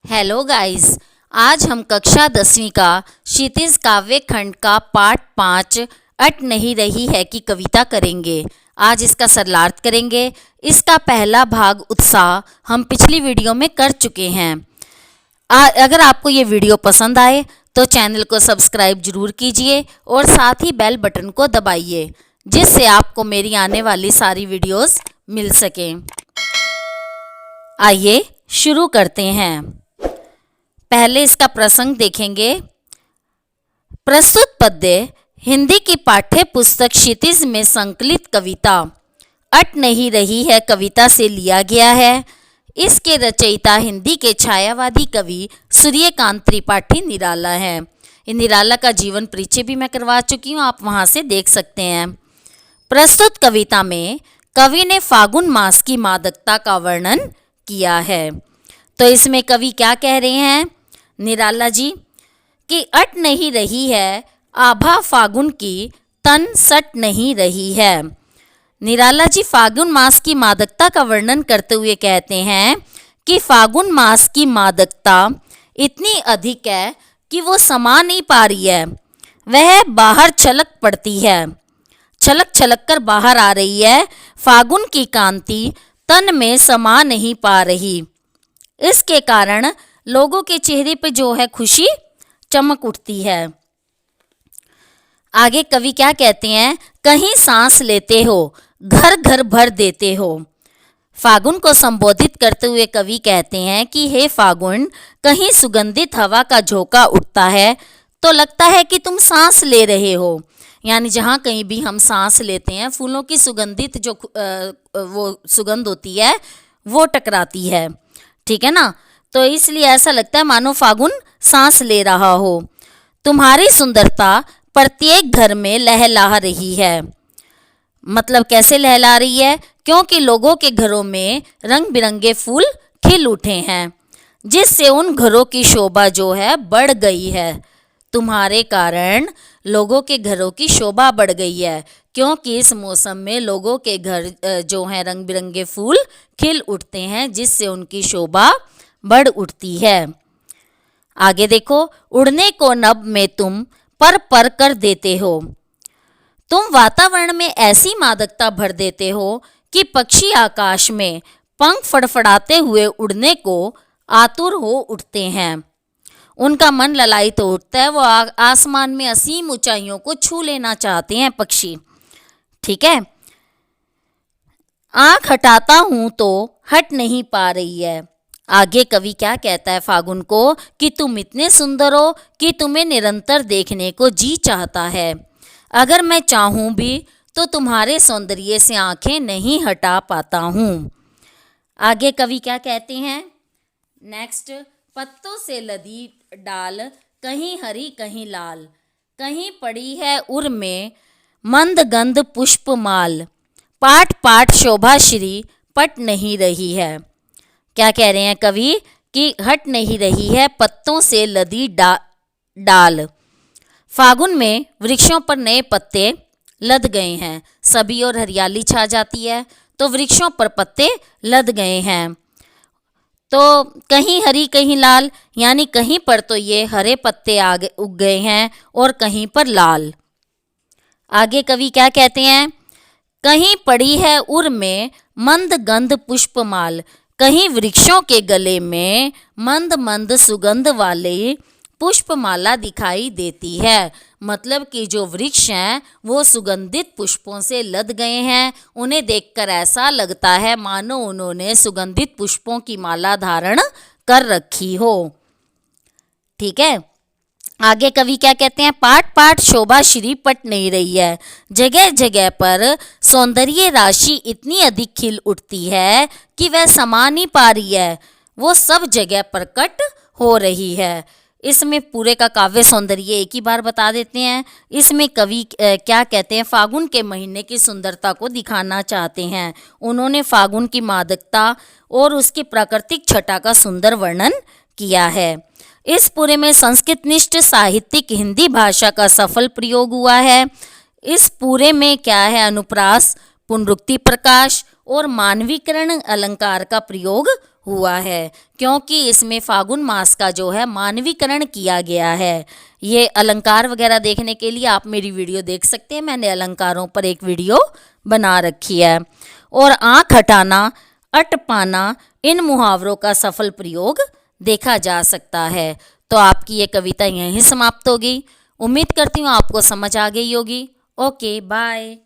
Hello guys. आज हम कक्षा 10वीं का क्षितिज काव्य खंड का पाठ 5 अट नहीं रही है की कविता करेंगे। आज इसका सरलार्थ करेंगे। इसका पहला भाग उत्साह हम पिछली वीडियो में कर चुके हैं। अगर आपको ये वीडियो पसंद आए तो चैनल को सब्सक्राइब जरूर कीजिए और साथ ही बेल बटन को दबाइए, जिससे आपको मेरी आने वाली सारी वीडियोस मिल सकें। आइए शुरू करते हैं। पहले इसका प्रसंग देखेंगे। प्रस्तुत पद्य हिंदी की पाठ्य पुस्तक क्षितिज में संकलित कविता अट नहीं रही है कविता से लिया गया है। इसके रचयिता हिंदी के छायावादी कवि सूर्यकांत त्रिपाठी निराला है। निराला का जीवन परिचय भी मैं करवा चुकी हूँ, आप वहाँ से देख सकते हैं। प्रस्तुत कविता में कवि ने फागुन मास की मादकता का वर्णन किया है। तो इसमें कवि क्या कह रहे हैं निराला जी कि अट नहीं रही है आभा फागुन की, तन सट नहीं रही है। निराला जी फागुन मास की मादकता का वर्णन करते हुए कहते हैं कि फागुन मास की मादकता इतनी अधिक है कि वो समा नहीं पा रही है। वह बाहर छलक पड़ती है, छलक छलक कर बाहर आ रही है। फागुन की कांति तन में समा नहीं पा रही। इसके कारण लोगों के चेहरे पे जो है खुशी चमक उठती है। आगे कवि क्या कहते हैं, कहीं सांस लेते हो, घर घर भर देते हो। फागुन को संबोधित करते हुए कवि कहते हैं कि हे फागुन, कहीं सुगंधित हवा का झोंका उठता है तो लगता है कि तुम सांस ले रहे हो। यानी जहाँ कहीं भी हम सांस लेते हैं, फूलों की सुगंधित जो वो सुगंध होती है वो टकराती है, ठीक है ना। तो इसलिए ऐसा लगता है मानो फागुन सांस ले रहा हो। तुम्हारी सुंदरता प्रत्येक घर में लहला रही है। मतलब कैसे लहला रही है, क्योंकि लोगों के घरों में रंग बिरंगे फूल खिल उठे हैं, जिससे उन घरों की शोभा जो है बढ़ गई है। तुम्हारे कारण लोगों के घरों की शोभा बढ़ गई है, क्योंकि इस मौसम में लोगों के घर जो हैं रंग बिरंगे फूल खिल उठते हैं, जिससे उनकी शोभा बढ़ उठती है। आगे देखो, उड़ने को नभ में तुम पर कर देते हो। तुम वातावरण में ऐसी मादकता भर देते हो कि पक्षी आकाश में पंख फड़फड़ाते हुए उड़ने को आतुर हो उठते हैं। उनका मन ललायित हो उठता है, वो आसमान में असीम ऊंचाइयों को छू लेना चाहते हैं पक्षी, ठीक है। आंख हटाता हूं तो हट नहीं पा रही है। आगे कवि क्या कहता है फागुन को कि तुम इतने सुंदर हो कि तुम्हें निरंतर देखने को जी चाहता है। अगर मैं चाहूं भी तो तुम्हारे सौंदर्य से आंखें नहीं हटा पाता हूं। आगे कवि क्या कहते हैं नेक्स्ट, पत्तों से लदी डाल, कहीं हरी कहीं लाल, कहीं पड़ी है उर में मंद गंध पुष्प माल, पाठ पाठ शोभा श्री पट नहीं रही है। क्या कह रहे हैं कवि कि हट नहीं रही है पत्तों से लदी डाल। फागुन में वृक्षों पर नए पत्ते लद गए हैं, सभी और हरियाली छा जाती है, तो वृक्षों पर पत्ते लद गए हैं। तो कहीं हरी कहीं लाल, यानी कहीं पर तो ये हरे पत्ते आगे उग गए हैं और कहीं पर लाल। आगे कवि क्या कहते हैं, कहीं पड़ी है उर में मंद गंध पुष्पमाल, कहीं वृक्षों के गले में मंद मंद सुगंध वाले पुष्पमाला दिखाई देती है। मतलब कि जो वृक्ष हैं वो सुगंधित पुष्पों से लद गए हैं। उन्हें देखकर ऐसा लगता है मानो उन्होंने सुगंधित पुष्पों की माला धारण कर रखी हो, ठीक है। आगे कवि क्या कहते हैं, पाठ पाठ शोभा श्री पट नहीं रही है। जगह जगह पर सौंदर्य राशि इतनी अधिक खिल उठती है कि वह समा नहीं पा रही है, वो सब जगह प्रकट हो रही है। इसमें पूरे का काव्य सौंदर्य एक ही बार बता देते हैं। इसमें कवि क्या कहते हैं, फागुन के महीने की सुंदरता को दिखाना चाहते हैं। उन्होंने फागुन की मादकता और उसकी प्राकृतिक छटा का सुंदर वर्णन किया है। इस पूरे में संस्कृतनिष्ठ साहित्यिक हिंदी भाषा का सफल प्रयोग हुआ है। इस पूरे में क्या है, अनुप्रास, पुनरुक्ति प्रकाश और मानवीकरण अलंकार का प्रयोग हुआ है, क्योंकि इसमें फागुन मास का जो है मानवीकरण किया गया है। ये अलंकार वगैरह देखने के लिए आप मेरी वीडियो देख सकते हैं, मैंने अलंकारों पर एक वीडियो बना रखी है। और आँख हटाना, अट पाना, इन मुहावरों का सफल प्रयोग देखा जा सकता है। तो आपकी ये कविता यहीं समाप्त होगी। उम्मीद करती हूँ आपको समझ आ गई होगी। Okay, bye.